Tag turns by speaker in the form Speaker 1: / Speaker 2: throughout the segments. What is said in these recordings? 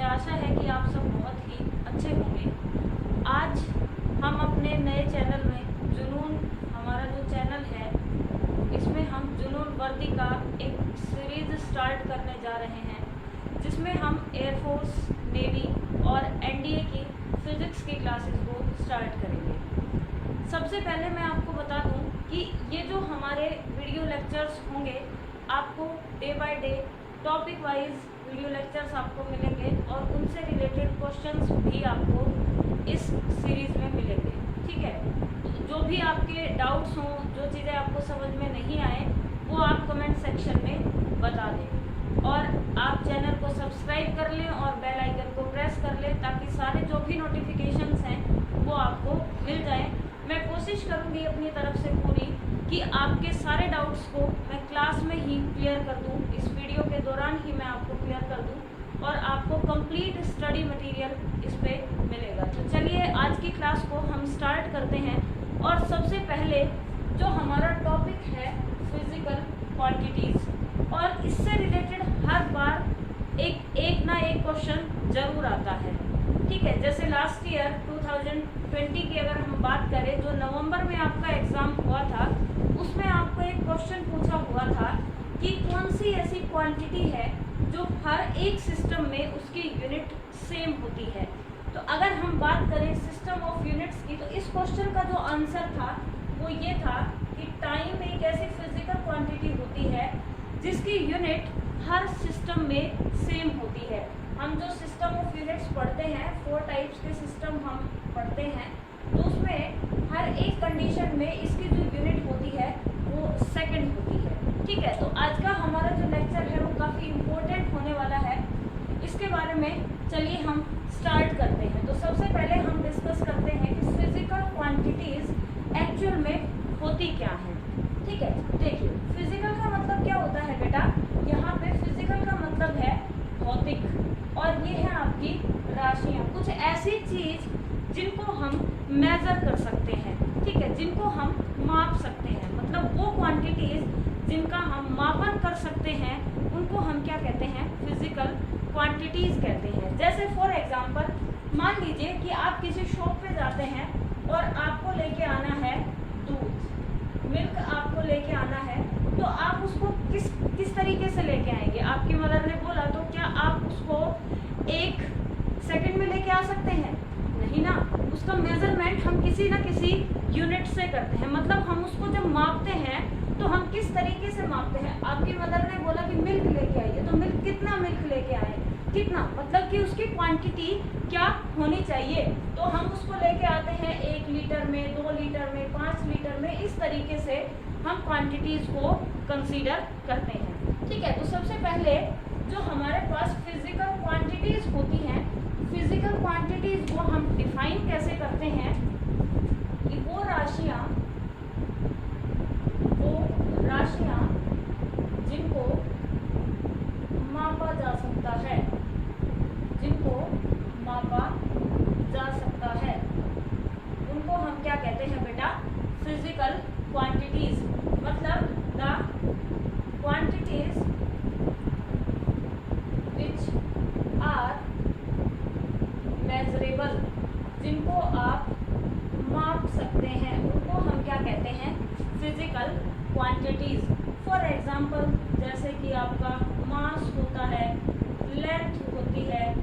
Speaker 1: मुझे आशा है कि आप सब बहुत ही अच्छे होंगे। आज हम अपने नए चैनल में जुनून, हमारा जो चैनल है, इसमें हम जुनून वर्दी का एक सीरीज़ स्टार्ट करने जा रहे हैं, जिसमें हम एयरफोर्स, नेवी और एनडीए की फ़िज़िक्स की क्लासेस को स्टार्ट करेंगे। सबसे पहले मैं आपको बता दूं कि ये जो हमारे वीडियो लेक्चर्स होंगे, आपको day by day topic wise video lectures आपको मिलेंगे और उनसे रिलेटेड क्वेश्चंस भी आपको इस सीरीज़ में मिलेंगे। ठीक है, तो जो भी आपके डाउट्स हों, जो चीज़ें आपको समझ में नहीं आए, वो आप कमेंट सेक्शन में बता दें और आप चैनल को सब्सक्राइब कर लें और बेल आइकन को प्रेस कर लें, ताकि सारे जो भी नोटिफिकेशंस हैं वो आपको मिल जाएं। मैं कोशिश करूंगी अपनी तरफ से पूरी कि आपके सारे डाउट्स को मैं क्लास में ही क्लियर कर दूं, इस वीडियो के दौरान ही मैं आपको क्लियर कर दूं और आपको कंप्लीट स्टडी मटेरियल इस पे मिलेगा। तो चलिए आज की क्लास को हम स्टार्ट करते हैं। और सबसे पहले जो हमारा टॉपिक है फिजिकल क्वांटिटीज़, और इससे रिलेटेड हर बार एक ना एक क्वेश्चन ज़रूर आता है। ठीक है, जैसे लास्ट ईयर 2020 की अगर हम बात करें, जो नवंबर में आपका एग्ज़ाम हुआ था, उसमें आपको एक क्वेश्चन पूछा हुआ था कि कौन सी ऐसी क्वांटिटी है जो हर एक सिस्टम में उसकी यूनिट सेम होती है। तो अगर हम बात करें सिस्टम ऑफ यूनिट्स की, तो इस क्वेश्चन का जो आंसर था वो ये था कि टाइम एक ऐसी फिजिकल क्वांटिटी होती है जिसकी यूनिट हर सिस्टम में सेम होती है। हम जो सिस्टम ऑफ यूनिट्स पढ़ते हैं, 4 टाइप्स के सिस्टम हम पढ़ते हैं, तो उसमें हर एक कंडीशन में इसकी जो यूनिट होती है वो सेकंड होती है। ठीक है, तो आज का हमारा जो लेक्चर है वो काफ़ी इम्पोर्टेंट होने वाला है। इसके बारे में चलिए हम स्टार्ट करते हैं। तो सबसे पहले हम डिस्कस करते हैं कि फिजिकल क्वांटिटीज़ एक्चुअल में होती क्या हैं। ठीक है, देखिए फिजिकल का मतलब क्या होता है बेटा, यहाँ पे फिजिकल का मतलब है भौतिक, और ये है आपकी राशियाँ, कुछ ऐसी चीज़ जिनको हम मेज़र कर सकते हैं। ठीक है, जिनको हम माप सकते हैं, मतलब वो क्वांटिटीज़ जिनका हम मापन कर सकते हैं, उनको हम क्या कहते हैं, फिजिकल क्वांटिटीज़ कहते हैं। जैसे फॉर एग्जांपल मान लीजिए कि आप किसी शॉप पे जाते हैं और आपको लेके आना है दूध, मिल्क आपको लेके आना है, तो आप उसको किस तरीके से लेके आएंगे। आपकी मदर ने बोला, तो क्या आप उसको 1 सेकंड में लेके आ सकते हैं? नहीं ना। उसका मेजरमेंट हम किसी ना किसी यूनिट से करते हैं, मतलब हम उसको जब मापते हैं तो हम किस तरीके से मापते हैं। आपकी मदर ने बोला कि मिल्क लेके आइए, तो मिल्क कितना मिल्क लेके आए, कितना, मतलब कि उसकी क्वांटिटी क्या होनी चाहिए। तो हम उसको लेके आते हैं 1 लीटर में, 2 लीटर में, 5 लीटर में, इस तरीके से हम क्वांटिटीज़ को कंसीडर करते हैं। ठीक है, तो सबसे पहले जो हमारे पास फिजिकल क्वांटिटीज़ होती हैं, फिजिकल क्वांटिटीज़ को हम डिफाइन कैसे करते हैं कि वो राशियाँ जिनको मापा जा सकता है, जिनको मापा जा सकता है, उनको हम क्या कहते हैं बेटा, फिजिकल क्वांटिटीज़। मतलब the quantities which are measurable, जिनको आप माप सकते हैं, उनको हम क्या कहते हैं, फिजिकल क्वांटिटीज़। फॉर एग्जांपल जैसे कि आपका मास होता है, लेंथ होती है,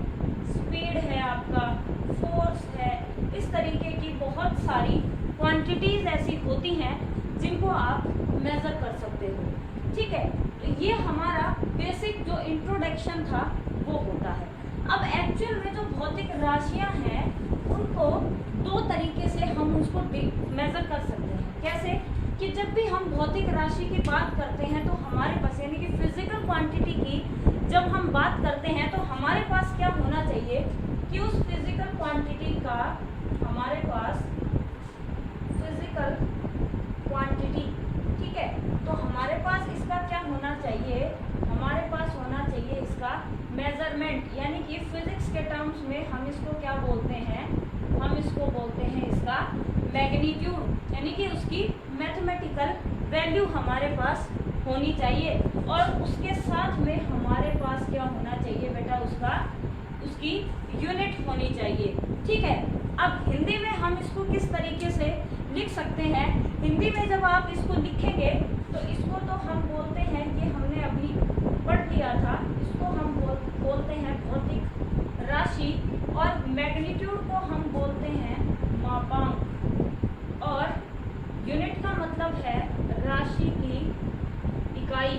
Speaker 1: स्पीड है, आपका फोर्स है, इस तरीके की बहुत सारी क्वांटिटीज़ ऐसी होती हैं जिनको आप मेज़र कर सकते हो। ठीक है, तो ये हमारा बेसिक जो इंट्रोडक्शन था वो होता है। अब एक्चुअल में जो भौतिक राशियाँ हैं, उनको 2 तरीके से हम उसको मेज़र कर सकते हैं। कैसे कि जब भी हम भौतिक राशि की बात करते हैं, तो हमारे पास, यानी कि फिजिकल क्वांटिटी की जब हम बात करते हैं, तो हमारे पास क्या होना चाहिए कि उस फिजिकल क्वांटिटी का, हमारे पास फिजिकल क्वांटिटी, ठीक है, तो हमारे पास इसका क्या होना चाहिए, हमारे पास होना चाहिए इसका मेजरमेंट, यानी कि फिजिक्स के टर्म्स में हम इसको क्या बोलते हैं, हम इसको बोलते हैं इसका मैग्नीट्यूड, यानी कि उसकी मैथमेटिकल वैल्यू हमारे पास होनी चाहिए। और उसके साथ में हमारे पास क्या होना चाहिए बेटा, उसका उसकी यूनिट होनी चाहिए। ठीक है, अब हिंदी में हम इसको किस तरीके से लिख सकते हैं? हिंदी में जब आप इसको लिखेंगे तो इसको तो हम बोलते हैं, ये हमने अभी पढ़ लिया था, इसको हम बोलते हैं भौतिक राशि, और मैग्नीट्यूड को हम बोलते हैं मापांक, और यूनिट का मतलब है राशि की इकाई।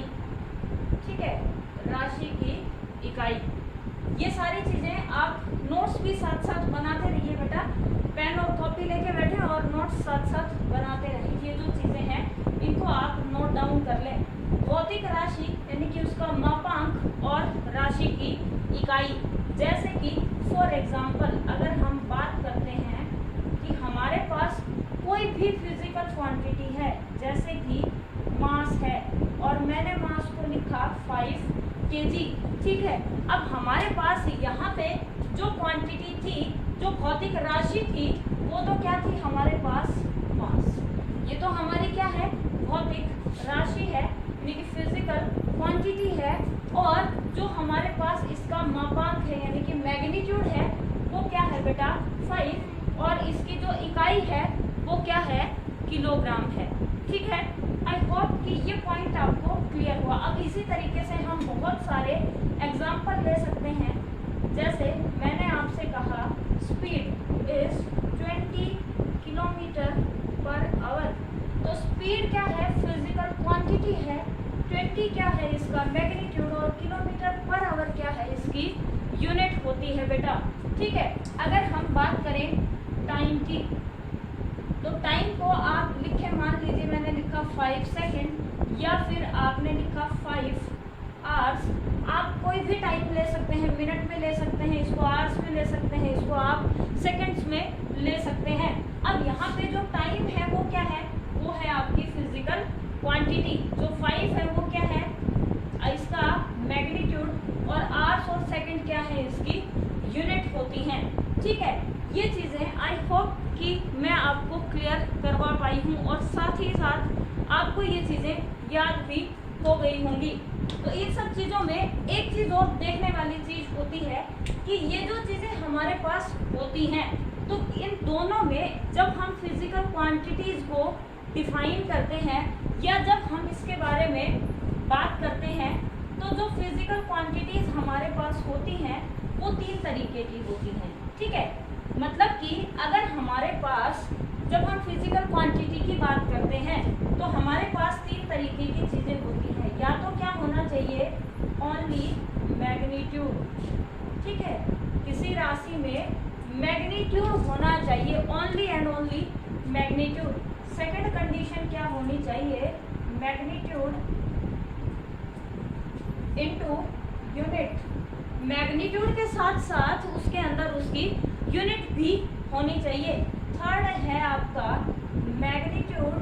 Speaker 1: ठीक है, राशि की इकाई। ये सारी चीजें आप नोट्स भी साथ साथ बनाते रहिए बेटा, पेन और कॉपी लेके बैठे और नोट्स साथ साथ बनाते रहिए। ये जो चीजें हैं इनको आप नोट डाउन कर लें। भौतिक राशि यानी कि उसका मापांक और राशि की इकाई, जैसे कि फॉर एग्जाम्पल अगर हम बात करते हैं कि हमारे पास कोई भी फिजिकल क्वांटिटी है, जैसे कि मास है और मैंने मास को लिखा 5 kg। ठीक है, अब हमारे पास यहाँ पे जो क्वांटिटी थी, जो भौतिक राशि थी, वो तो क्या थी हमारे पास? मास। ये तो हमारी क्या है? भौतिक राशि है, यानी कि फिजिकल क्वांटिटी है, और जो हमारे पास इसका मापांक है यानी कि मैग्नीट्यूड है, वो क्या है बेटा? 5, और इसकी जो इकाई है वो क्या है? किलोग्राम है। ठीक है, आई होप कि ये पॉइंट आपको क्लियर हुआ। अब इसी तरीके से हम बहुत सारे एग्जाम्पल ले सकते हैं, जैसे मैंने आपसे कहा speed is 20 kilometre per hour, तो स्पीड क्या है? फिजिकल क्वांटिटी है, 20 क्या है इसका मैग्नीट्यूड, और किलोमीटर पर आवर क्या है? इसकी यूनिट होती है बेटा। ठीक है, अगर हम बात करें टाइम की, तो टाइम को आप लिखे, मान लीजिए मैंने लिखा 5 सेकेंड, या फिर आपने लिखा 5 आवर्स। आप कोई भी टाइम ले सकते हैं, मिनट में ले सकते हैं, इसको आवर्स में ले सकते हैं, इसको आप सेकंड्स में ले सकते हैं। अब यहाँ पे जो टाइम है वो क्या है? वो है आपकी फिजिकल क्वांटिटी। जो 5 है वो क्या है? इसका मैग्नीट्यूड, और आवर्स और सेकंड क्या है? इसकी यूनिट होती हैं। ठीक है, ये चीज़ें आई होप कि मैं आपको क्लियर करवा पाई हूँ, और साथ ही साथ आपको ये चीज़ें याद भी हो गई होंगी। तो इन सब चीज़ों में एक चीज़ और देखने वाली चीज़ होती है कि ये जो चीज़ें हमारे पास होती हैं, तो इन दोनों में जब हम फिजिकल क्वांटिटीज़ को डिफाइन करते हैं, या जब हम इसके बारे में बात करते हैं, तो जो फिजिकल क्वांटिटीज़ हमारे पास होती हैं वो 3 तरीके की होती हैं। ठीक है, मतलब कि अगर हमारे पास, जब हम फिजिकल क्वांटिटी की बात करते हैं, तो हमारे पास 3 तरीके की चीज़ें होती हैं। या तो क्या होना चाहिए? Only magnitude. ठीक है, किसी राशि में मैग्नीट्यूड होना चाहिए, only and only magnitude. Second condition क्या होनी चाहिए? Magnitude into unit. मैग्नीट्यूड के साथ साथ उसके अंदर उसकी यूनिट भी होनी चाहिए। थर्ड है आपका magnitude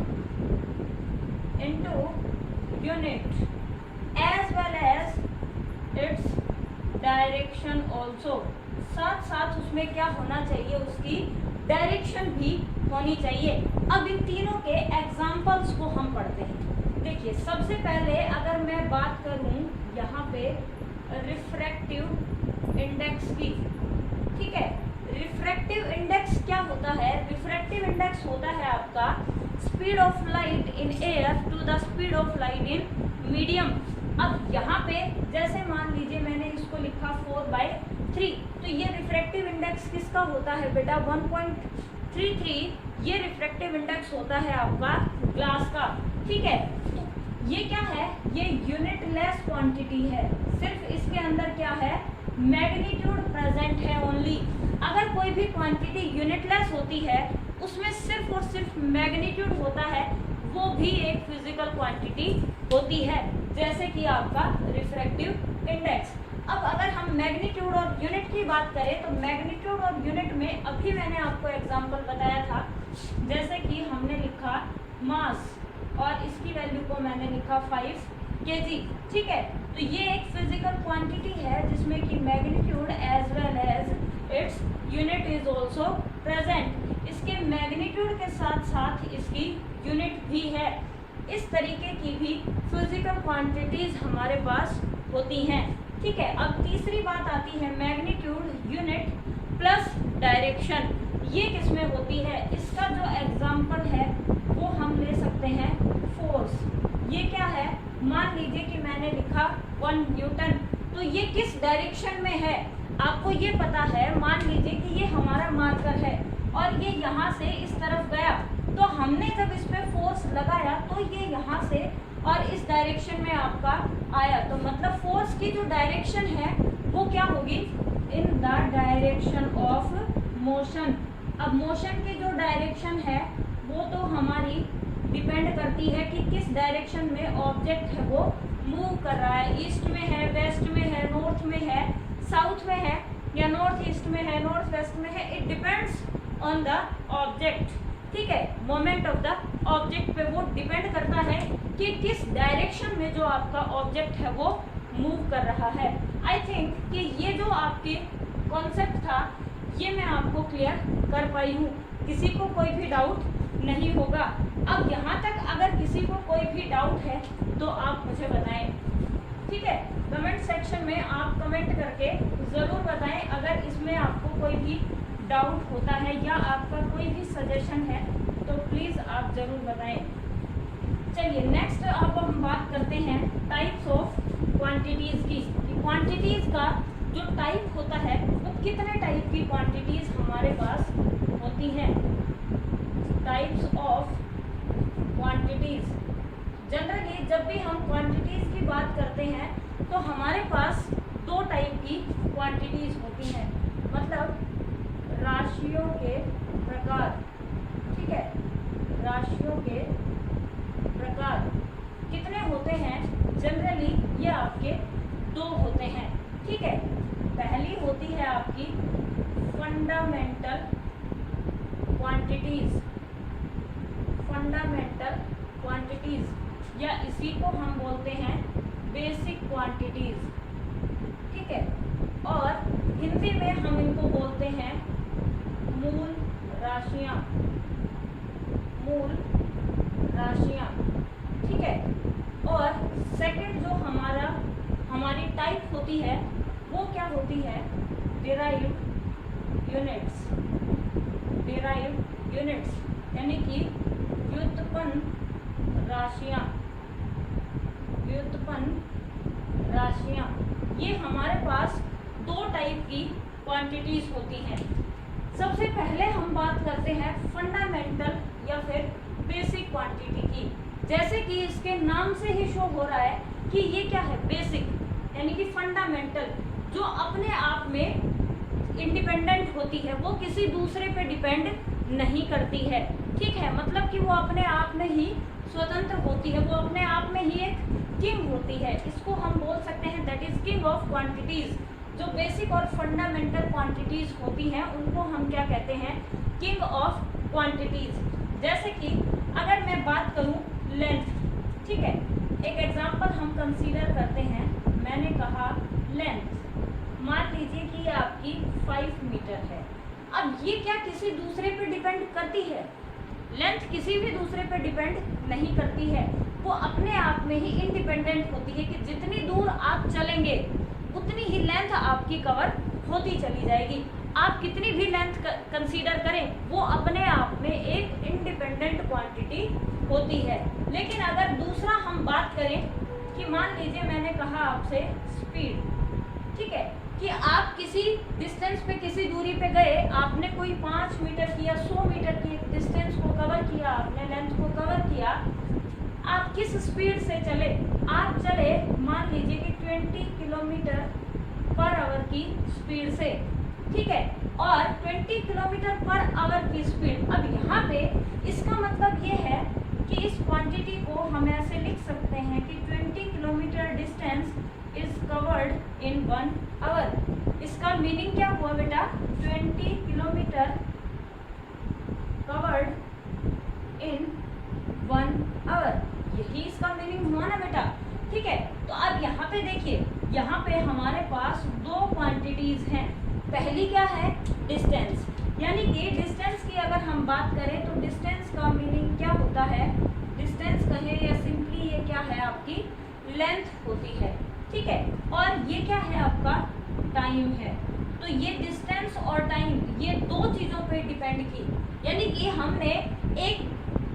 Speaker 1: into unit as well as its direction also. साथ साथ उसमें क्या होना चाहिए? उसकी डायरेक्शन भी होनी चाहिए। अब इन तीनों के एग्जाम्पल्स को हम पढ़ते हैं। देखिए, सबसे पहले अगर मैं बात करूं यहाँ पे रिफ्रैक्टिव इंडेक्स की। ठीक है, रिफ्रैक्टिव इंडेक्स क्या होता है? रिफ्रैक्टिव इंडेक्स होता है आपका speed of light in air to the speed of light in medium. अब यहाँ पे जैसे मान लीजिए मैंने इसको लिखा 4/3, तो ये रिफ्रैक्टिव इंडेक्स किसका होता है बेटा? 1.33। ये रिफ्रैक्टिव इंडेक्स होता है आपका ग्लास का। ठीक है, तो ये क्या है? ये यूनिटलेस क्वांटिटी है, सिर्फ इसके अंदर क्या है? मैग्नीट्यूड प्रेजेंट है ओनली। अगर कोई भी क्वांटिटी यूनिटलेस होती है, उसमें सिर्फ और सिर्फ मैग्नीट्यूड होता है, वो भी एक फिजिकल क्वांटिटी होती है, जैसे कि आपका रिफ्रैक्टिव इंडेक्स। अब अगर हम मैग्नीट्यूड और यूनिट की बात करें, तो मैग्नीट्यूड और यूनिट में अभी मैंने आपको एग्जांपल बताया था, जैसे कि हमने लिखा मास और इसकी वैल्यू को मैंने लिखा 5 kg। ठीक है, तो ये एक फिजिकल क्वांटिटी है जिसमें कि magnitude as well as its unit is also present. इसके मैग्नीट्यूड के साथ साथ इसकी यूनिट भी है। इस तरीके की भी फिजिकल क्वांटिटीज हमारे पास होती हैं। ठीक है, अब तीसरी बात आती है मैग्नीट्यूड यूनिट प्लस डायरेक्शन। ये किसमें होती है? इसका जो एग्जाम्पल है वो हम ले सकते हैं फोर्स। ये क्या है? मान लीजिए कि मैंने लिखा 1 न्यूटन, तो ये किस डायरेक्शन में है आपको ये पता है। मान लीजिए कि ये हमारा मार्कर है और ये यहाँ से इस तरफ गया, तो हमने जब इस पे फोर्स लगाया तो ये यहाँ से और इस डायरेक्शन में आपका आया, तो मतलब फोर्स की जो डायरेक्शन है वो क्या होगी? In the direction of motion. अब मोशन की जो डायरेक्शन है वो तो हमारी डिपेंड करती है कि किस डायरेक्शन में ऑब्जेक्ट है वो मूव कर रहा है। ईस्ट में है, वेस्ट में है, नॉर्थ में है, साउथ में है, या नॉर्थ ईस्ट में है, नॉर्थ वेस्ट में है। It depends on the object. ठीक है, मोमेंट ऑफ द ऑब्जेक्ट पे वो डिपेंड करता है कि किस डायरेक्शन में जो आपका ऑब्जेक्ट है वो मूव कर रहा है। आई थिंक कि ये जो आपके कॉन्सेप्ट था ये मैं आपको क्लियर कर पाई हूँ, किसी को कोई भी डाउट नहीं होगा। अब यहाँ तक अगर किसी को कोई भी डाउट है तो आप मुझे बताएं। ठीक है, कमेंट सेक्शन में आप कमेंट करके ज़रूर बताएं अगर इसमें आपको कोई भी डाउट होता है या आपका कोई भी सजेशन है तो प्लीज़ आप ज़रूर बताएं। चलिए नेक्स्ट अब हम बात करते हैं टाइप्स ऑफ क्वांटिटीज़ की। क्वांटिटीज़ का जो टाइप होता है वो कितने टाइप की क्वांटिटीज़ हमारे पास होती हैं। Types of quantities. जनरली जब भी हम क्वांटिटीज़ की बात करते हैं तो हमारे पास 2 टाइप की क्वांटिटीज़ होती हैं, मतलब राशियों के प्रकार। ठीक है, राशियों के प्रकार कितने होते हैं? जनरली ये आपके 2 होते हैं। ठीक है, पहली होती है आपकी फंडामेंटल क्वांटिटीज़। फंडामेंटल क्वांटिटीज़ या इसी को हम बोलते हैं बेसिक क्वांटिटीज़। ठीक है, और हिंदी में हम इनको बोलते हैं मूल राशियाँ। मूल राशियाँ। ठीक है, और सेकंड जो हमारी टाइप होती है वो क्या होती है? Derived units. डिराइव्ड यूनिट्स यानी कि व्युत्पन्न राशियाँ। व्युत्पन्न राशियाँ ये हमारे पास 2 टाइप की क्वांटिटीज़ होती हैं। सबसे पहले हम बात करते हैं फंडामेंटल या फिर बेसिक क्वांटिटी की। जैसे कि इसके नाम से ही शो हो रहा है कि ये क्या है? बेसिक यानी कि फंडामेंटल, जो अपने आप में इंडिपेंडेंट होती है, वो किसी दूसरे पे डिपेंड नहीं करती है। ठीक है, मतलब कि वो अपने आप में ही स्वतंत्र होती है, वो अपने आप में ही एक किंग होती है। इसको हम बोल सकते हैं that is king of quantities. जो बेसिक और फंडामेंटल क्वांटिटीज़ होती हैं उनको हम क्या कहते हैं? King of quantities. जैसे कि अगर मैं बात करूं लेंथ। ठीक है, एक एग्जांपल हम कंसीडर करते हैं। मैंने कहा लेंथ, मान लीजिए कि ये आपकी 5 मीटर है। अब ये क्या किसी दूसरे पे डिपेंड करती है? लेंथ किसी भी दूसरे पे डिपेंड नहीं करती है, वो अपने आप में ही इंडिपेंडेंट होती है कि जितनी दूर आप चलेंगे उतनी ही लेंथ आपकी कवर होती चली जाएगी। आप कितनी भी लेंथ कंसीडर करें वो अपने आप में एक इंडिपेंडेंट क्वांटिटी होती है। लेकिन अगर दूसरा हम बात करें कि मान लीजिए मैंने कहा आपसे स्पीड। ठीक है, कि आप किसी डिस्टेंस पे किसी दूरी पे गए, आपने कोई 5 मीटर की या 100 मीटर की डिस्टेंस को कवर किया, आपने लेंथ को कवर किया। आप किस स्पीड से चले? आप चले मान लीजिए कि 20 किलोमीटर पर आवर की स्पीड से। ठीक है, और 20 किलोमीटर पर आवर की स्पीड। अब यहाँ पे इसका मतलब ये है कि इस क्वांटिटी को हम ऐसे लिख सकते हैं कि 20 kilometre distance is covered in 1 hour. इसका मीनिंग क्या हुआ बेटा? 20 किलोमीटर कवर्ड इन 1 आवर, यही इसका मीनिंग हुआ ना बेटा। ठीक है, तो अब यहाँ पे देखिए, यहाँ पे हमारे पास 2 क्वांटिटीज़ हैं। पहली क्या है? डिस्टेंस, यानी कि डिस्टेंस की अगर हम बात करें तो डिस्टेंस का मीनिंग क्या होता है? डिस्टेंस कहें या सिंपली ये क्या है? आपकी लेंथ होती है। ठीक है। और ये क्या है, आपका टाइम है। तो ये डिस्टेंस और टाइम, ये दो चीजों पे डिपेंड की, यानी कि हमने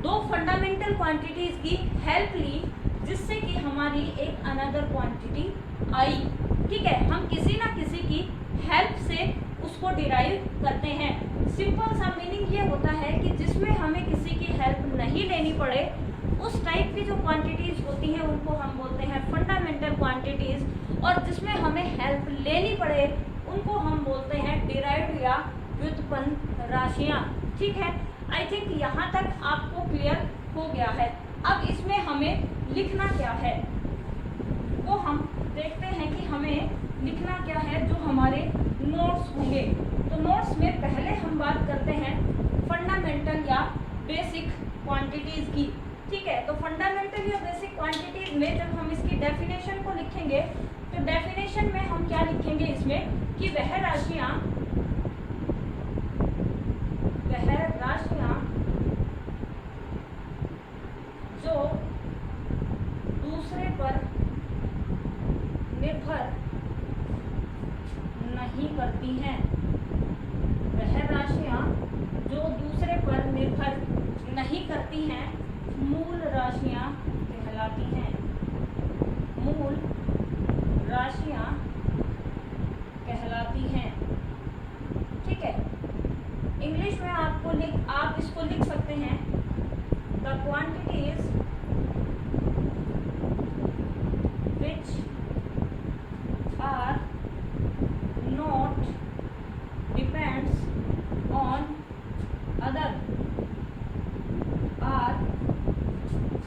Speaker 1: दो फंडामेंटल क्वांटिटीज की हेल्प ली, जिससे कि हमारी एक अनदर क्वांटिटी आई। ठीक है, हम किसी ना किसी की हेल्प से उसको डिराइव करते हैं। सिंपल सा मीनिंग ये होता है कि जिसमें हमें किसी की हेल्प नहीं लेनी पड़े, उस टाइप की जो क्वांटिटीज होती हैं उनको हम बोलते हैं फंडामेंटल क्वांटिटीज, और जिसमें हमें हेल्प लेनी पड़े उनको हम बोलते हैं डिराइव्ड या व्युत्पन्न राशियां। ठीक है, आई थिंक यहाँ तक आपको क्लियर हो गया है। अब इसमें हमें लिखना क्या है वो हम देखते हैं कि हमें लिखना क्या है, जो हमारे नोट्स होंगे। तो नोट्स में पहले हम बात करते हैं फंडामेंटल या बेसिक क्वांटिटीज की। ठीक है, तो फंडामेंटल या बेसिक क्वांटिटीज में जब हम इसकी डेफिनेशन को लिखेंगे, तो डेफिनेशन में हम क्या लिखेंगे इसमें कि वह राशियां जो दूसरे पर निर्भर नहीं करती हैं, वह राशियां जो दूसरे पर निर्भर नहीं करती हैं, मूल राशियां कहलाती हैं। मूल राशियां कहलाती हैं। ठीक है, इंग्लिश में आप इसको लिख सकते हैं, the quantities which are not depends on other are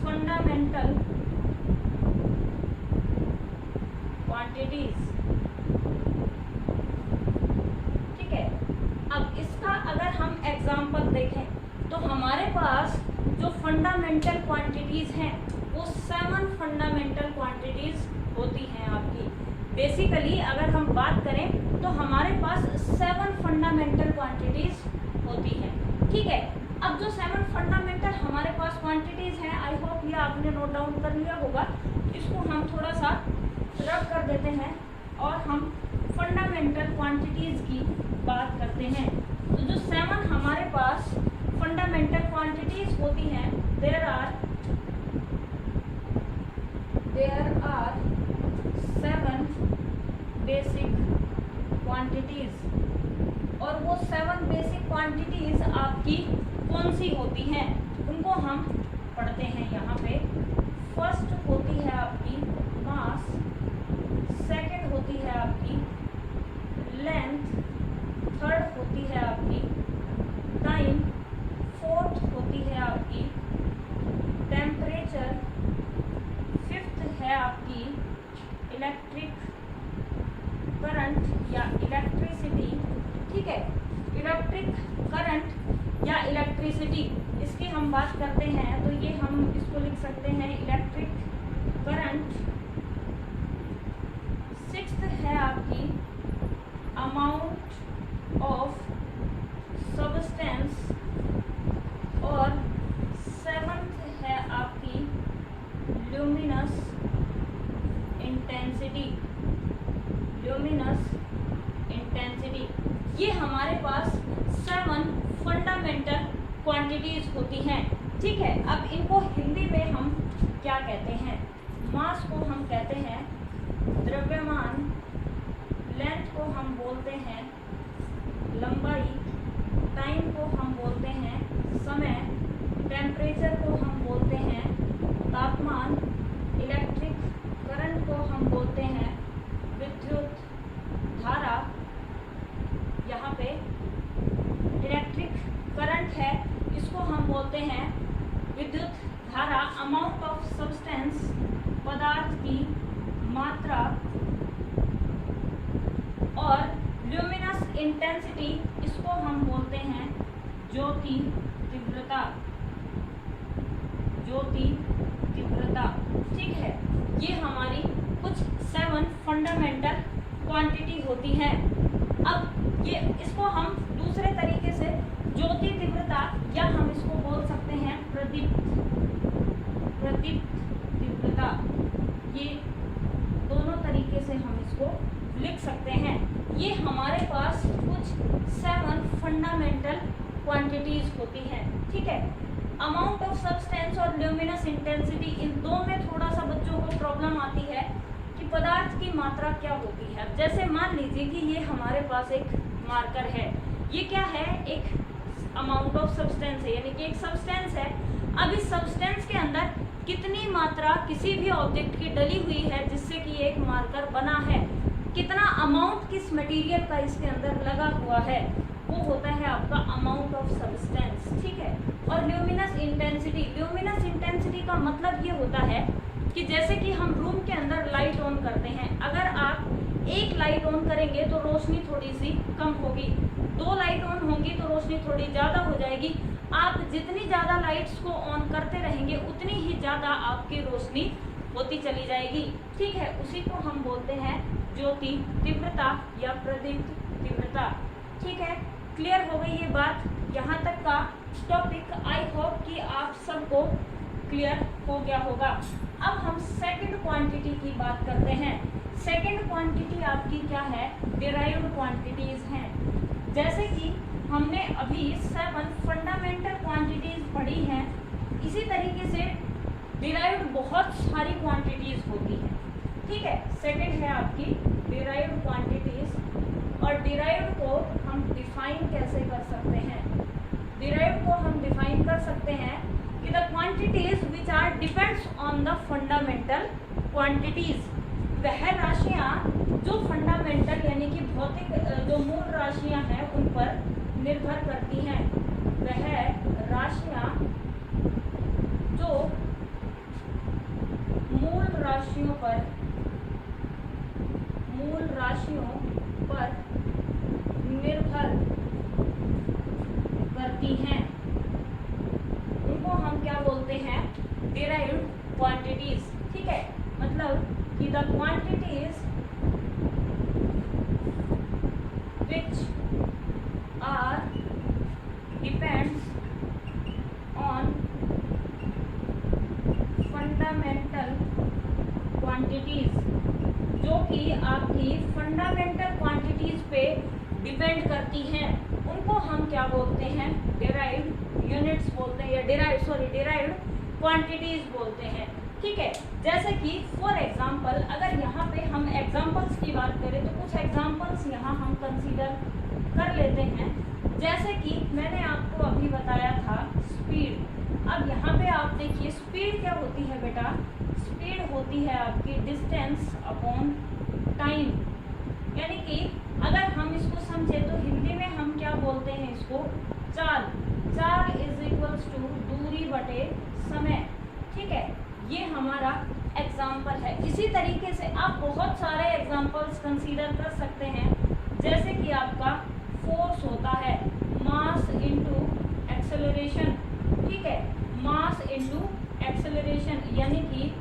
Speaker 1: fundamental quantities. ठीक है, अब इसका अगर हम एग्जाम्पल देखें तो हमारे पास जो फंडामेंटल क्वांटिटीज हैं वो 7 फंडामेंटल क्वांटिटीज होती हैं आपकी। बेसिकली अगर हम बात करें तो हमारे पास 7 फंडामेंटल क्वांटिटीज होती हैं। ठीक है, अब जो 7 फंडामेंटल हमारे पास क्वांटिटीज हैं, आई होप ये आपने नोट डाउन कर लिया होगा। इसको हम थोड़ा सा रब कर देते हैं और हम फंडामेंटल क्वांटिटीज की बात करते हैं। तो जो 7 हमारे पास फंडामेंटल क्वांटिटीज होती हैं, देयर आर 7 बेसिक क्वांटिटीज। और वो 7 बेसिक क्वांटिटीज आपकी कौन सी होती हैं उनको हम पढ़ते हैं यहाँ पे। फर्स्ट होती है आपकी मास, सेकंड होती है आपकी लेंथ, थर्ड होती है आपकी टाइम, फोर्थ होती है आपकी टेम्परेचर, फिफ्थ है आपकी इलेक्ट्रिक करंट या इलेक्ट्रिसिटी। ठीक है, इलेक्ट्रिक करंट या इलेक्ट्रिसिटी, इसकी हम बात करते हैं तो ये हम इसको लिख सकते हैं इलेक्ट्रिक करंट। सिक्स्थ है आपकी अमाउंट ऑफ सब्सटेंस, और सेवंथ है आपकी ल्यूमिनस इंटेंसिटी। ल्यूमिनस इंटेंसिटी, ये हमारे पास 7 फंडामेंटल क्वांटिटीज होती हैं। ठीक है, अब इनको हिंदी में हम क्या कहते हैं? मास को हम कहते हैं द्रव्यमान, लेंथ को हम बोलते हैं लंबाई, टाइम को हम बोलते हैं समय, टेम्परेचर को हम बोलते हैं तापमान, इलेक्ट्रिक करंट को हम बोलते हैं विद्युत धारा। यहाँ पे इलेक्ट्रिक करंट है, इसको हम बोलते हैं विद्युत धारा। अमाउंट ऑफ सब्सटेंस, पदार्थ की मात्रा, और ल्यूमिनस इंटेंसिटी, इसको हम बोलते हैं ज्योति तीव्रता। ज्योति तीव्रता। ठीक है, ये हमारी कुछ 7 फंडामेंटल क्वांटिटी होती हैं। अब ये इसको हम दूसरे तरीके से ज्योति तीव्रता, या हम इसको बोल सकते हैं प्रदीप्त तीव्रता, ये दोनों तरीके इसको लिख सकते हैं। ये हमारे पास कुछ 7 फंडामेंटल क्वांटिटीज होती हैं, ठीक है। अमाउंट ऑफ सब्सटेंस और ल्यूमिनस इंटेंसिटी, इन दो में थोड़ा सा बच्चों को प्रॉब्लम आती है कि पदार्थ की मात्रा क्या होती है। जैसे मान लीजिए कि ये हमारे पास एक मार्कर है, ये क्या है, एक अमाउंट ऑफ सब्सटेंस है, यानी कि एक सब्सटेंस है। अब इस सब्सटेंस के अंदर कितनी मात्रा किसी भी ऑब्जेक्ट की डली हुई है जिससे कि एक मार्कर बना है, कितना अमाउंट किस मटेरियल का इसके अंदर लगा हुआ है, वो होता है आपका अमाउंट ऑफ सब्सटेंस, ठीक है। और ल्यूमिनस इंटेंसिटी, ल्यूमिनस इंटेंसिटी का मतलब ये होता है कि जैसे कि हम रूम के अंदर लाइट ऑन करते हैं, अगर आप एक लाइट ऑन करेंगे तो रोशनी थोड़ी सी कम होगी, 2 लाइट ऑन होंगी तो रोशनी थोड़ी ज़्यादा हो जाएगी। आप जितनी ज़्यादा लाइट्स को ऑन करते रहेंगे उतनी ही ज़्यादा आपकी रोशनी होती चली जाएगी, ठीक है। उसी को हम बोलते हैं ज्योति तीव्रता या प्रदीप्त तीव्रता, ठीक है। क्लियर हो गई ये बात, यहाँ तक का टॉपिक। आई होप कि आप सबको क्लियर हो गया होगा। अब हम सेकंड क्वांटिटी की बात करते हैं। सेकंड क्वांटिटी आपकी क्या है, डिराइव्ड क्वांटिटीज हैं। जैसे कि हमने अभी 7 फंडामेंटल क्वांटिटीज पढ़ी हैं, इसी तरीके से डिराइव्ड बहुत सारी क्वांटिटीज होती हैं, ठीक है। सेकंड है आपकी डिराइव्ड क्वांटिटीज, और डिराइव्ड को हम डिफाइन कैसे कर सकते हैं। डिराइव्ड को हम डिफाइन कर सकते हैं कि the quantities which are depends on the fundamental quantities, वह राशियाँ जो फंडामेंटल यानी कि भौतिक जो मूल राशियाँ हैं उन पर निर्भर करती हैं, वह राशियाँ जो मूल राशियों पर निर्भर करती हैं, उनको हम क्या बोलते हैं, डिराइव्ड क्वांटिटीज, ठीक है। मतलब कि the quantities which are depends on fundamental quantities, जो कि आपकी फंडामेंटल क्वांटिटीज पे डिपेंड करती हैं, उनको हम क्या बोलते हैं, डिराइव्ड यूनिट्स बोलते हैं, या डिराइव्ड क्वांटिटीज बोलते हैं, ठीक है। जैसे कि फॉर एग्जांपल अगर यहाँ पे हम एग्जांपल्स की बात करें तो कुछ एग्जांपल्स यहाँ हम कंसीडर कर लेते हैं। जैसे कि मैंने आपको अभी बताया था स्पीड। अब यहाँ पे आप देखिए स्पीड क्या होती है बेटा, स्पीड होती है आपकी डिस्टेंस अपॉन टाइम, यानी कि अगर हम इसको समझे तो हिंदी में हम क्या बोलते हैं इसको, चाल। चाल इज इक्वल्स टू दूरी बटे समय, ठीक है। ये हमारा एग्जाम्पल है। इसी तरीके से आप बहुत सारे एग्जाम्पल्स कंसीडर कर सकते हैं, जैसे कि आपका फोर्स होता है मास इनटू एक्सेलरेशन, ठीक है। मास इनटू एक्सेलरेशन यानी कि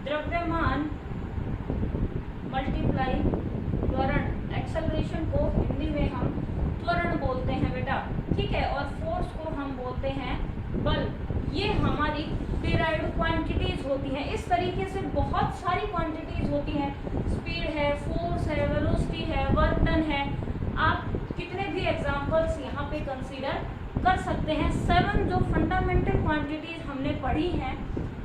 Speaker 1: द्रव्यमान मल्टीप्लाई त्वरण, एक्सेलरेशन को हिंदी में हम त्वरण बोलते हैं बेटा, ठीक है। और फोर्स को हम बोलते हैं बल। ये हमारी डिराइव्ड क्वांटिटीज होती हैं। इस तरीके से बहुत सारी क्वांटिटीज होती हैं, स्पीड है, फोर्स है, वेलोसिटी है, वर्क डन है। आप कितने भी एग्जांपल्स यहाँ पे कंसीडर कर सकते हैं। 7 जो फंडामेंटल क्वांटिटीज हमने पढ़ी हैं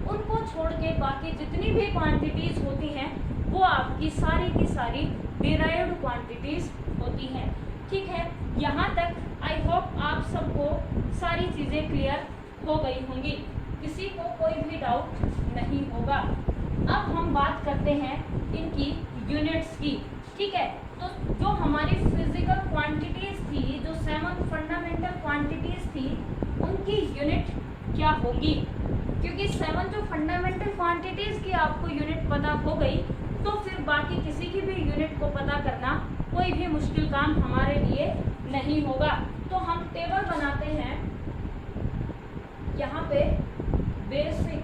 Speaker 1: उनको छोड़ के बाकी जितनी भी क्वांटिटीज होती हैं वो आपकी सारी की सारी डिराइव्ड क्वांटिटीज होती हैं, ठीक है। यहाँ तक आई होप आप सबको सारी चीज़ें क्लियर हो गई होंगी, किसी को कोई भी डाउट नहीं होगा। अब हम बात करते हैं इनकी यूनिट्स की, ठीक है। तो जो हमारी फिजिकल क्वांटिटीज थी, जो 7 फंडामेंटल क्वांटिटीज थी, उनकी यूनिट क्या होगी, क्योंकि 7 जो फंडामेंटल क्वांटिटीज की आपको यूनिट पता हो गई तो फिर बाकी किसी की भी यूनिट को पता करना कोई भी मुश्किल काम हमारे लिए नहीं होगा। तो हम टेबल बनाते हैं यहाँ पे, बेसिक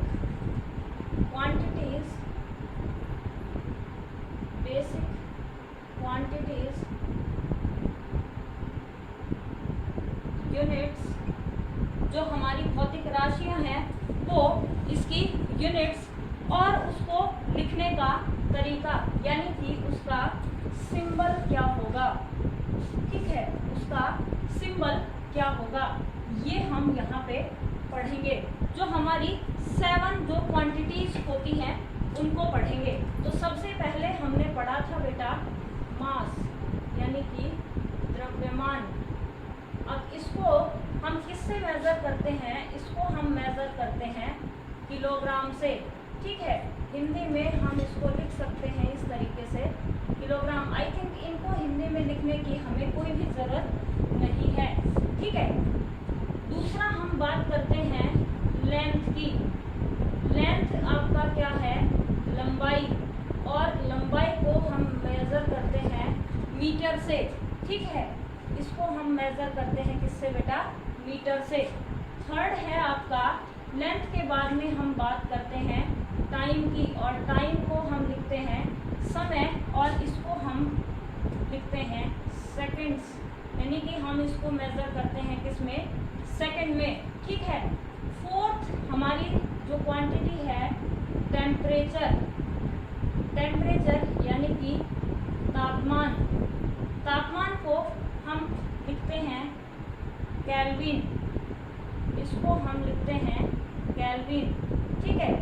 Speaker 1: क्वांटिटीज यूनिट्स, जो हमारी भौतिक राशियाँ हैं वो इसकी यूनिट्स और उसको लिखने का तरीका, यानी कि उसका क्या होगा, ये हम यहाँ पे पढ़ेंगे। जो हमारी 7 जो क्वांटिटीज होती हैं उनको पढ़ेंगे। तो सबसे पहले हमने पढ़ा था बेटा मास, यानी कि द्रव्यमान। अब इसको हम किससे मेजर करते हैं, इसको हम मेजर करते हैं किलोग्राम से। ठीक है, हिंदी में हम इसको लिख सकते हैं इस तरीके से किलोग्राम। आई थिंक इनको हिंदी में लिखने की हमें कोई भी ज़रूरत नहीं है। ठीक है, दूसरा हम बात करते हैं लेंथ की। लेंथ आपका क्या है, लंबाई, और लंबाई को हम मेजर करते हैं मीटर से। ठीक है, इसको हम मेजर करते हैं किससे बेटा, मीटर से। थर्ड है आपका लेंथ के बाद में हम बात करते हैं टाइम की, और टाइम को हम लिखते हैं समय, और इसको हम लिखते हैं सेकंड्स, यानी कि हम इसको मेजर करते हैं किसमें, सेकंड में। ठीक है, फोर्थ हमारी जो क्वांटिटी है टेम्परेचर। टेम्परेचर यानी कि तापमान। तापमान को हम लिखते हैं केल्विन, इसको हम लिखते हैं केल्विन। ठीक है,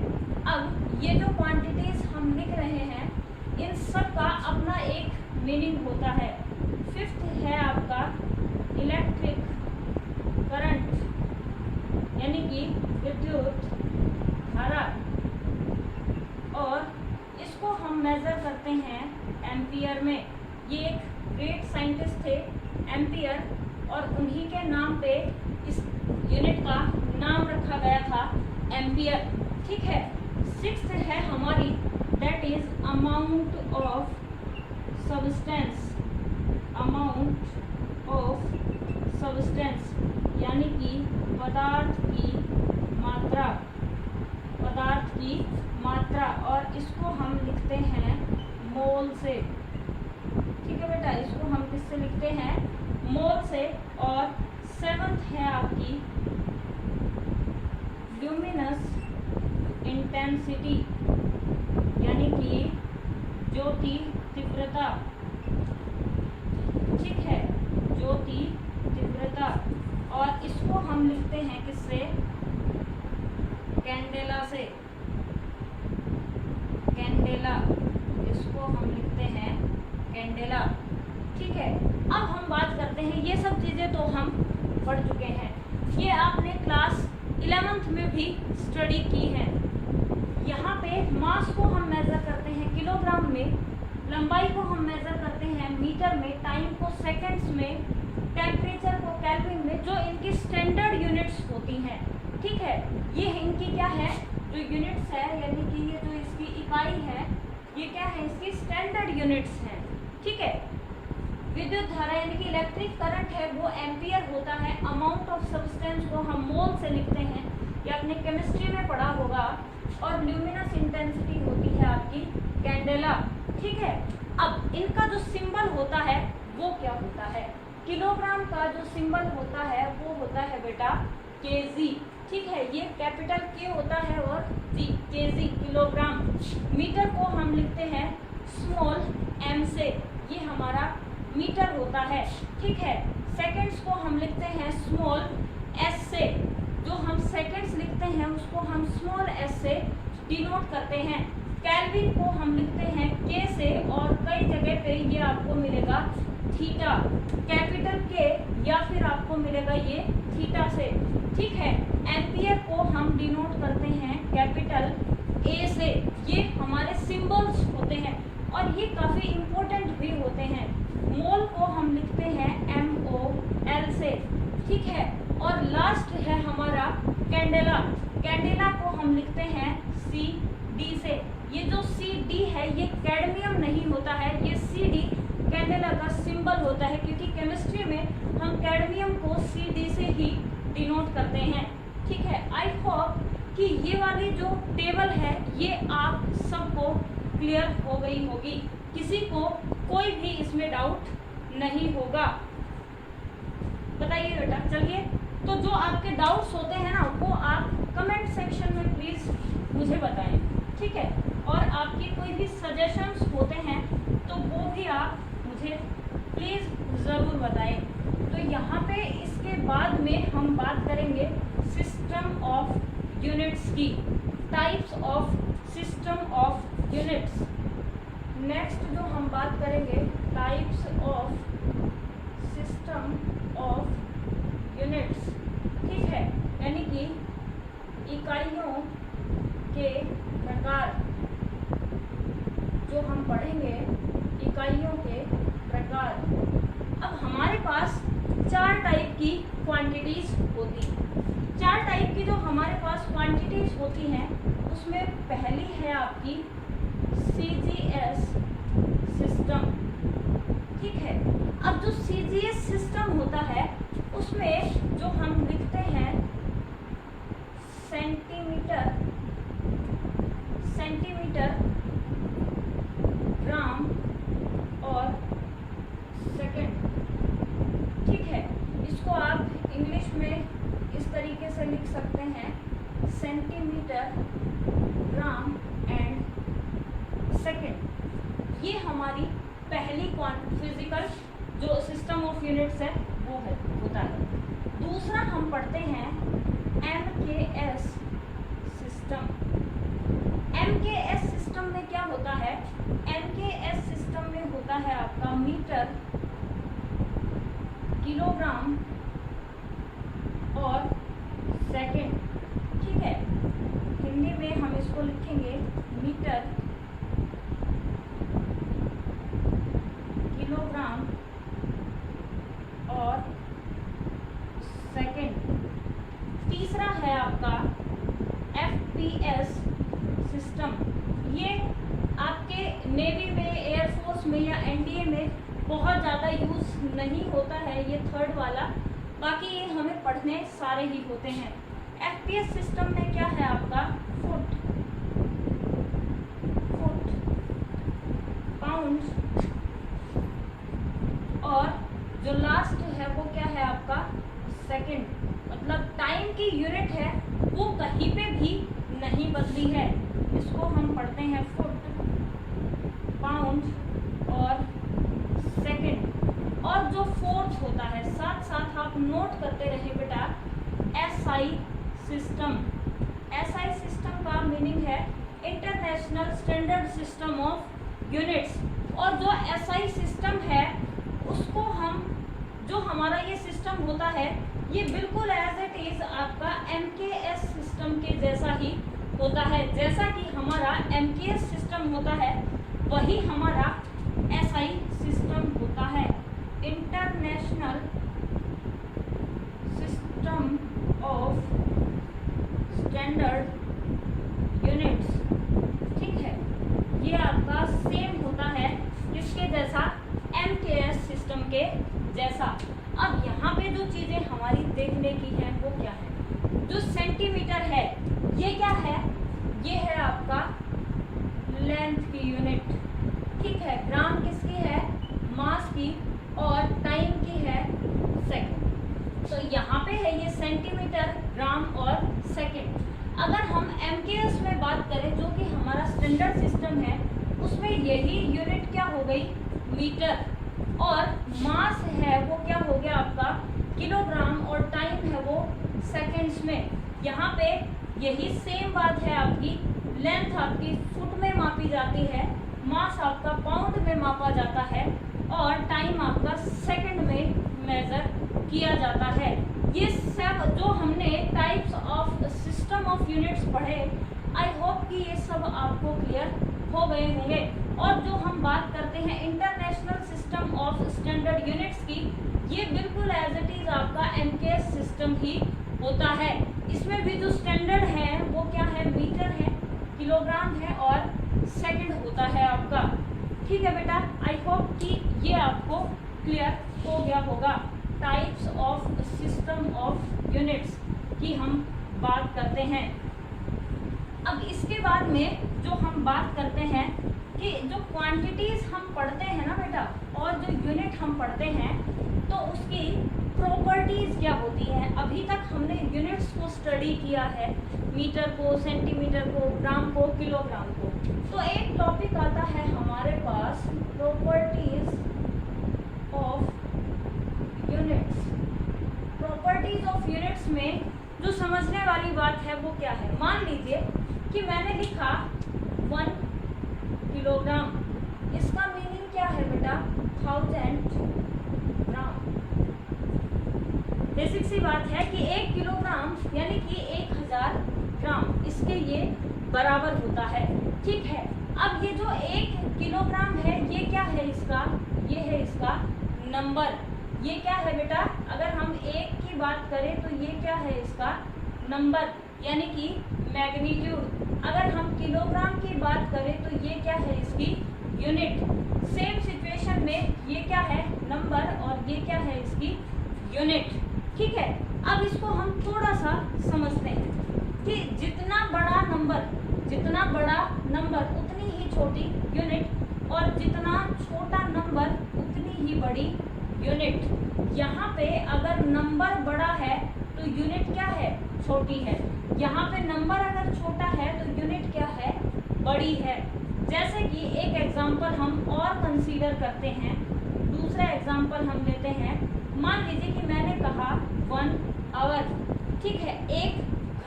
Speaker 1: अब ये जो क्वांटिटीज हम लिख रहे हैं इन सब का अपना एक मीनिंग होता है। फिफ्थ है आपका इलेक्ट्रिक करंट, यानी कि विद्युत धारा, और इसको हम मेजर करते हैं एम्पियर में। ये एक ग्रेट साइंटिस्ट थे एम्पियर, और उन्हीं के नाम पे इस यूनिट का नाम रखा गया था एम्पियर। ठीक है, सिक्स्थ है हमारी that is amount of substance. Amount of substance यानी कि पदार्थ की मात्रा। पदार्थ की मात्रा, और इसको हम लिखते हैं मोल से। ठीक है बेटा, इसको हम किससे लिखते हैं, मोल से। और सेवंथ है आपकी ल्यूमिनस इंटेंसिटी, यानी कि ज्योति तीव्रता। ठीक है, ज्योति तीव्रता, और इसको हम लिखते हैं किससे, कैंडेला से। कैंडेला, इसको हम लिखते हैं कैंडेला। ठीक है, अब हम बात करते हैं, ये सब चीज़ें तो हम पढ़ चुके हैं, ये आपने क्लास 11th में भी स्टडी की है। यहाँ पे मास को हम मेजर करते हैं किलोग्राम में, लंबाई को हम मेजर करते हैं मीटर में, टाइम को सेकंड्स में, टेम्परेचर को केल्विन में, जो इनकी स्टैंडर्ड यूनिट्स होती हैं। ठीक है, ये इनकी क्या है, जो यूनिट्स है, यानी कि ये जो इसकी इकाई है, ये क्या है, इसकी स्टैंडर्ड यूनिट्स हैं। ठीक है, विद्युत धारा यानी कि इलेक्ट्रिक करंट है वो एम्पियर होता है। अमाउंट ऑफ सब्सटेंस को हम मोल से लिखते हैं, ये आपने केमिस्ट्री में पढ़ा होगा। और ल्यूमिनस इंटेंसिटी होती है आपकी कैंडेला। ठीक है, अब इनका जो सिंबल होता है वो क्या होता है, किलोग्राम का जो सिंबल होता है वो होता है बेटा केजी। ठीक है, ये कैपिटल के होता है और जी, केजी किलोग्राम। मीटर को हम लिखते हैं स्मॉल एम से, ये हमारा मीटर होता है। ठीक है, सेकंड्स को हम लिखते हैं स्मॉल एस से, जो हम सेकंड्स लिखते हैं उसको हम स्मॉल एस से डिनोट करते हैं। केल्विन को हम लिखते हैं के से, और कई जगह पे ये आपको मिलेगा थीटा, कैपिटल के, या फिर आपको मिलेगा ये थीटा से। ठीक है, एम्पियर को हम डिनोट करते हैं कैपिटल ए से। ये हमारे सिंबल्स होते हैं और ये काफ़ी इम्पोर्टेंट भी होते हैं। मोल को हम लिखते हैं MOL से। ठीक है, और लास्ट है हमारा कैंडेला। कैंडेला को हम लिखते हैं CD से। ये जो CD है ये कैडमियम नहीं होता है, ये CD कैंडेला का सिंबल होता है, क्योंकि केमिस्ट्री में हम कैडमियम को CD से ही डिनोट करते हैं। ठीक है, आई होप कि ये वाली जो टेबल है ये आप सबको क्लियर हो गई होगी, किसी को कोई भी इसमें डाउट नहीं होगा। बताइए बेटा। चलिए, तो जो आपके डाउट्स होते हैं ना वो आप कमेंट सेक्शन में प्लीज़ मुझे बताएं। ठीक है, और आपकी कोई भी सजेशंस होते हैं तो वो भी आप मुझे प्लीज़ ज़रूर बताएं। तो यहाँ पे इसके बाद में हम बात करेंगे सिस्टम ऑफ यूनिट्स की, types of system of units. Next जो हम बात करेंगे types of system of units, ठीक है, यानी कि इकाइयों के प्रकार जो हम पढ़ेंगे, इकाइयों के प्रकार। अब हमारे पास 4 टाइप की क्वांटिटीज होती हैं। 4 टाइप की जो हमारे पास क्वांटिटीज होती हैं उसमें पहली है आपकी CGS सिस्टम, ठीक है। अब जो CGS सिस्टम होता है उसमें जो हम लिखते हैं सेंटीमीटर, ग्राम और सेकंड, ठीक है। इसको आप इंग्लिश में इस तरीके से लिख सकते हैं सेंटीमीटर, ग्राम एंड सेकंड। ये हमारी पहली फिजिकल जो सिस्टम ऑफ यूनिट्स है वो होता है। दूसरा हम पढ़ते हैं MKS सिस्टम। MKS सिस्टम में क्या होता है? MKS सिस्टम में होता है आपका मीटर, किलोग्राम और सेकंड, ठीक है। हिंदी में हम इसको लिखेंगे मीटर, किलोग्राम और सेकंड। तीसरा है आपका FPS सिस्टम। ये आपके नेवी में, एयरफोर्स में या NDA में बहुत ज़्यादा यूज़ नहीं होता है ये थर्ड वाला, बाकी ये हमें पढ़ने सारे ही होते हैं। FPS सिस्टम में क्या है आपका फुट, पाउंड और जो लास्ट है वो क्या है आपका सेकंड। मतलब टाइम की यूनिट है वो कहीं पे भी नहीं बदली है। इसको हम पढ़ते हैं फुट, पाउंड और सेकंड। और जो फोर्थ होता है साथ साथ आप नोट करते रहे बेटा SI सिस्टम। SI सिस्टम का मीनिंग है international standard system of units. और जो SI सिस्टम है उसको हम, जो हमारा ये सिस्टम होता है ये बिल्कुल एज इट इज आपका MKS सिस्टम के जैसा ही होता है। जैसा कि हमारा MKS सिस्टम होता है वही हमारा SI सिस्टम होता है, international system of standard units, ठीक है। ये आपका सेम होता है किसके जैसा? MKS सिस्टम के जैसा। अब यहाँ पे जो चीजें हमारी देखने की है वो क्या है? जो सेंटीमीटर है ये क्या है? ये है आपका लेंथ की यूनिट, ठीक है। ग्राम किसकी है? मास की। और टाइम की है सेकंड। तो यहाँ पे है ये सेंटीमीटर, ग्राम और सेकंड। अगर हम MKS में बात करें जो कि हमारा स्टैंडर्ड सिस्टम है उसमें यही यूनिट क्या हो गई? मीटर। और मास है वो क्या हो गया आपका? किलोग्राम। और टाइम है वो सेकंड्स में। यहाँ पे यही सेम बात है आपकी। लेंथ आपकी फुट में मापी जाती है, मास आपका पाउंड में मापा जाता है और टाइम आपका सेकंड में मेजर किया जाता है। ये सब जो हमने types of system of units पढ़े, आई होप कि ये सब आपको क्लियर हो गए होंगे। और जो हम बात करते हैं international system of standard units की, ये बिल्कुल एज इट इज आपका MKS सिस्टम ही होता है। इसमें भी जो स्टैंडर्ड है वो क्या है? मीटर है, किलोग्राम है और सेकंड होता है आपका, ठीक है बेटा। आई होप कि ये आपको क्लियर हो गया होगा। Types of system of units की हम बात करते हैं। अब इसके बाद में जो हम बात करते हैं कि जो क्वांटिटीज हम पढ़ते हैं ना बेटा, और जो यूनिट हम पढ़ते हैं तो उसकी प्रॉपर्टीज क्या होती हैं। अभी तक हमने यूनिट्स को स्टडी किया है, मीटर को, सेंटीमीटर को, ग्राम को, किलोग्राम को। तो एक टॉपिक आता है हमारे पास प्रॉपर्टीज ऑफ यूनिट्स। प्रॉपर्टी इसमें जो समझने वाली बात है वो क्या है, मान लीजिए कि मैंने लिखा 1 किलोग्राम, इसका मीनिंग क्या है बेटा, 1000 ग्राम। बेसिक सी बात है कि 1 किलोग्राम यानी कि 1000 ग्राम इसके ये बराबर होता है। ठीक है, अब ये जो 1 किलोग्राम है ये क्या है इसका, ये है इसका नंबर। ये क्या है बेटा, अगर हम 1 की बात करें तो ये क्या है इसका नंबर यानी कि मैग्नीट्यूड। अगर हम किलोग्राम की बात करें तो ये क्या है इसकी यूनिट। सेम सिचुएशन में ये क्या है नंबर और ये क्या है इसकी यूनिट। ठीक है, अब इसको हम थोड़ा सा समझते हैं कि जितना बड़ा नंबर उतनी ही छोटी यूनिट और जितना छोटा नंबर उतनी ही बड़ी यूनिट। यहाँ पे अगर नंबर बड़ा है तो यूनिट क्या है, छोटी है। यहाँ पे नंबर अगर छोटा है तो यूनिट क्या है, बड़ी है। जैसे कि एक एग्जांपल हम और कंसीडर करते हैं, दूसरा एग्जांपल हम लेते हैं। मान लीजिए कि मैंने कहा 1 आवर, ठीक है, 1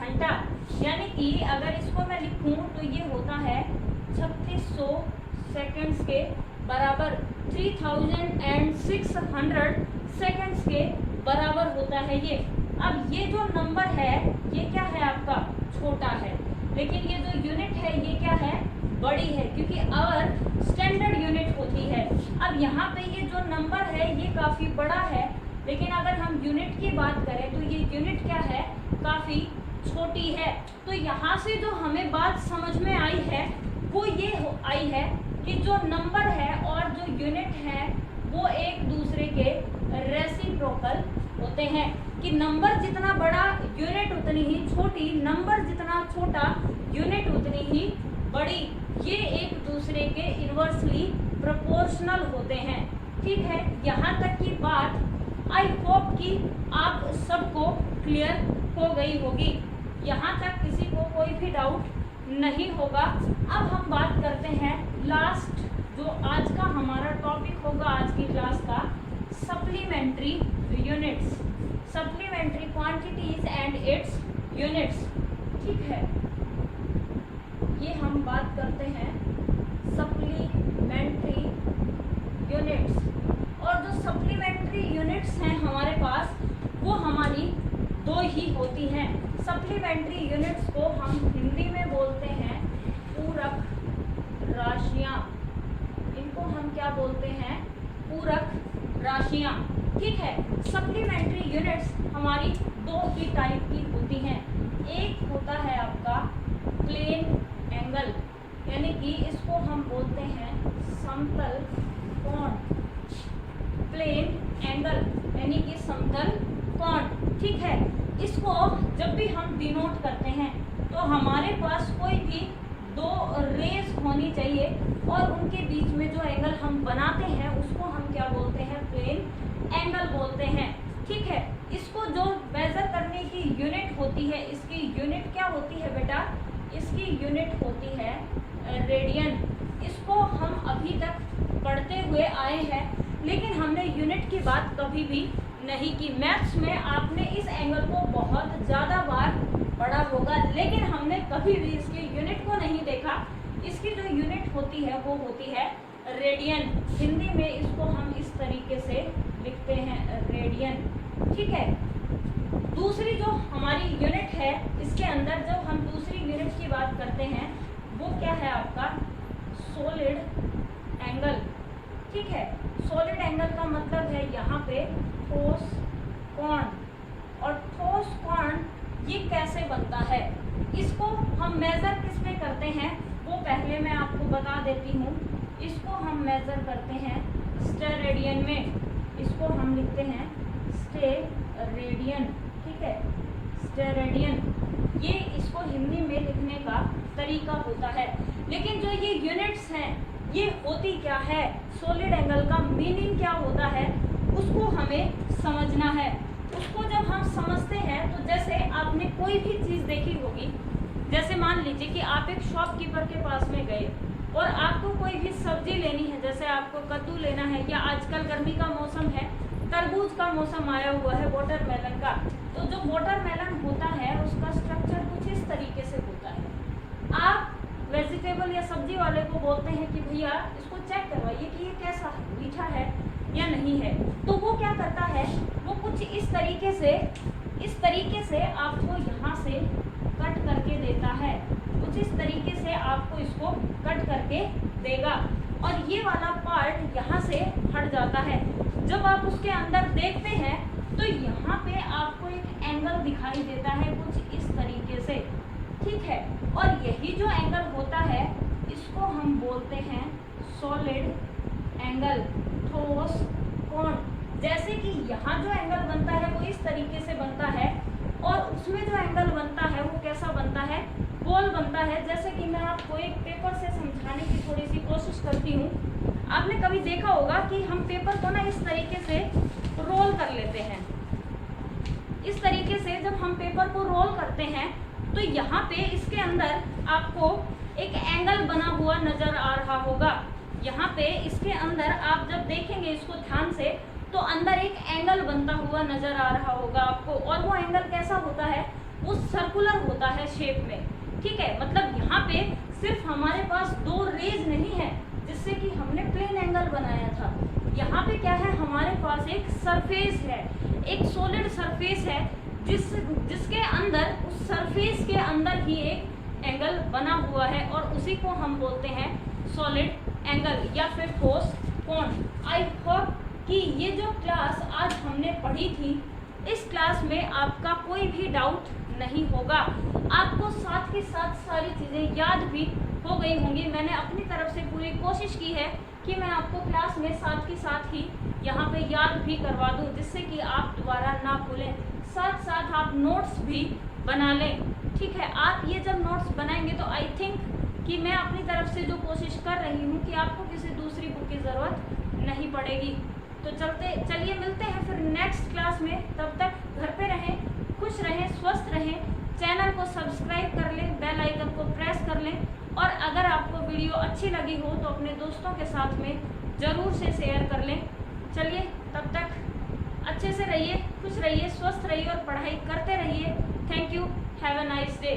Speaker 1: घंटा, यानी कि अगर इसको मैं लिखूं तो ये होता है 3600 सेकंड्स के बराबर, 3600 सेकंड्स के बराबर होता है ये। अब ये जो नंबर है ये क्या है आपका, छोटा है, लेकिन ये जो यूनिट है ये क्या है, बड़ी है, क्योंकि आवर स्टैंडर्ड यूनिट होती है। अब यहाँ पे ये जो नंबर है ये काफ़ी बड़ा है, लेकिन अगर हम यूनिट की बात करें तो ये यूनिट क्या है, काफ़ी छोटी है। तो यहाँ से जो हमें बात समझ में आई है वो ये आई है कि जो नंबर है और जो यूनिट है वो एक दूसरे के रेसिप्रोकल होते हैं, कि नंबर जितना बड़ा यूनिट उतनी ही छोटी, नंबर जितना छोटा यूनिट उतनी ही बड़ी। ये एक दूसरे के इन्वर्सली प्रोपोर्शनल होते हैं। ठीक है, यहाँ तक की बात आई होप कि आप सबको क्लियर हो गई होगी। यहाँ तक किसी को कोई भी डाउट नहीं होगा। अब हम बात करते हैं लास्ट जो आज का हमारा टॉपिक होगा आज की क्लास का, supplementary units, supplementary quantities and it's units. ठीक है, ये हम बात करते हैं सप्लीमेंट्री यूनिट्स। और जो सप्लीमेंट्री यूनिट्स हैं हमारे पास वो हमारी 2 ही होती हैं। सप्लीमेंट्री यूनिट्स को हम हिंदी में बोलते हैं पूरक राशियाँ। इनको हम क्या बोलते हैं, पूरक राशियाँ। ठीक है, सप्लीमेंट्री यूनिट्स हमारी 2 ही टाइप की होती हैं। एक होता है आपका प्लेन एंगल, यानी कि इसको हम बोलते हैं समतल कोण। प्लेन एंगल यानी कि समतल कोण। ठीक है, इसको जब भी हम डिनोट करते हैं तो हमारे पास कोई भी 2 रेज होनी चाहिए और उनके बीच में जो एंगल हम बनाते हैं उसको हम क्या बोलते हैं, प्लेन एंगल बोलते हैं। ठीक है, इसको जो मेजर करने की यूनिट होती है, इसकी यूनिट क्या होती है बेटा, इसकी यूनिट होती है रेडियन। इसको हम अभी तक पढ़ते हुए आए हैं, लेकिन हमने यूनिट की बात कभी भी नहीं की। मैथ्स में आपने इस एंगल को बहुत ज़्यादा बार पढ़ा होगा, लेकिन हमने कभी भी इसकी यूनिट को नहीं देखा। इसकी जो यूनिट होती है वो होती है रेडियन। हिंदी में इसको हम इस तरीके से लिखते हैं, रेडियन। ठीक है, दूसरी जो हमारी यूनिट है, इसके अंदर जब हम दूसरी यूनिट की बात करते हैं वो क्या है आपका, सॉलिड एंगल। ठीक है, सॉलिड एंगल का मतलब है यहाँ पे ठोस कोण। और ठोस कोण ये कैसे बनता है, इसको हम मेज़र किस में करते हैं वो पहले मैं आपको बता देती हूँ। इसको हम मेज़र करते हैं स्टेरेडियन में, इसको हम लिखते हैं स्टेरेडियन। ठीक है, स्टेरेडियन, ये इसको हिंदी में लिखने का तरीका होता है। लेकिन जो ये यूनिट्स हैं ये होती क्या है, सॉलिड एंगल का मीनिंग क्या होता है उसको हमें समझना है। उसको जब हम समझते हैं तो जैसे आपने कोई भी चीज़ देखी होगी, जैसे मान लीजिए कि आप एक शॉपकीपर के पास में गए और आपको कोई भी सब्जी लेनी है, जैसे आपको कद्दू लेना है, या आजकल गर्मी का मौसम है, तरबूज का मौसम आया हुआ है, वाटरमेलन का, तो जो वाटरमेलन होता है उसका स्ट्रक्चर कुछ इस तरीके से होता है। आप वेजिटेबल या सब्जी वाले को बोलते हैं कि भैया इसको चेक करवाइए कि ये कैसा है, मीठा है या नहीं है, तो वो क्या करता है, वो कुछ इस तरीके से आपको यहाँ से कट करके देता है, कुछ इस तरीके से आपको इसको कट करके देगा और ये वाला पार्ट यहाँ से हट जाता है। जब आप उसके अंदर देखते हैं तो यहाँ पे आपको एक एंगल दिखाई देता है कुछ इस तरीके से, ठीक है। और यही जो एंगल होता है इसको हम बोलते हैं सॉलिड एंगल, ठोस कोण। जैसे कि यहाँ जो एंगल बनता है वो इस तरीके से बनता है और उसमें जो एंगल बनता है वो कैसा बनता है, गोल बनता है। जैसे कि मैं आपको एक पेपर से समझाने की थोड़ी सी कोशिश करती हूँ। आपने कभी देखा होगा कि हम पेपर को ना इस तरीके से रोल कर लेते हैं। इस तरीके से जब हम पेपर को रोल करते हैं तो यहाँ पे इसके अंदर आपको एक एंगल बना हुआ नजर आ रहा होगा। यहाँ पे इसके अंदर आप जब देखेंगे इसको ध्यान से तो अंदर एक एंगल बनता हुआ नजर आ रहा होगा आपको, और वो एंगल कैसा होता है, वो सर्कुलर होता है शेप में, ठीक है। मतलब यहाँ पे सिर्फ हमारे पास दो रेज नहीं है जिससे कि हमने प्लेन एंगल बनाया था। यहाँ पे क्या है, हमारे पास एक सरफेस है, एक सॉलिड सरफेस है जिसके अंदर, उस सरफेस के अंदर ही एक एंगल बना हुआ है और उसी को हम बोलते हैं सॉलिड एंगल या फिर ठोस कोण। आई होप कि ये जो क्लास आज हमने पढ़ी थी, इस क्लास में आपका कोई भी डाउट नहीं होगा। आपको साथ के साथ सारी चीज़ें याद भी हो गई होंगी। मैंने अपनी तरफ से पूरी कोशिश की है कि मैं आपको क्लास में साथ के साथ ही यहाँ पे याद भी करवा दूँ, जिससे कि आप दोबारा ना भूलें। साथ साथ आप नोट्स भी बना लें, ठीक है। आप ये जब नोट्स बनाएंगे तो आई थिंक कि मैं अपनी तरफ से जो कोशिश कर रही हूँ कि आपको किसी दूसरी बुक की ज़रूरत नहीं पड़ेगी। तो चलिए मिलते हैं फिर नेक्स्ट क्लास में। तब तक घर पे रहें, खुश रहें, स्वस्थ रहें। चैनल को सब्सक्राइब कर लें, बेल आइकन को प्रेस कर लें और अगर आपको वीडियो अच्छी लगी हो तो अपने दोस्तों के साथ में ज़रूर से शेयर कर लें। चलिए तब तक अच्छे से रहिए, खुश रहिए, स्वस्थ रहिए और पढ़ाई करते रहिए। Thank you, have a nice day.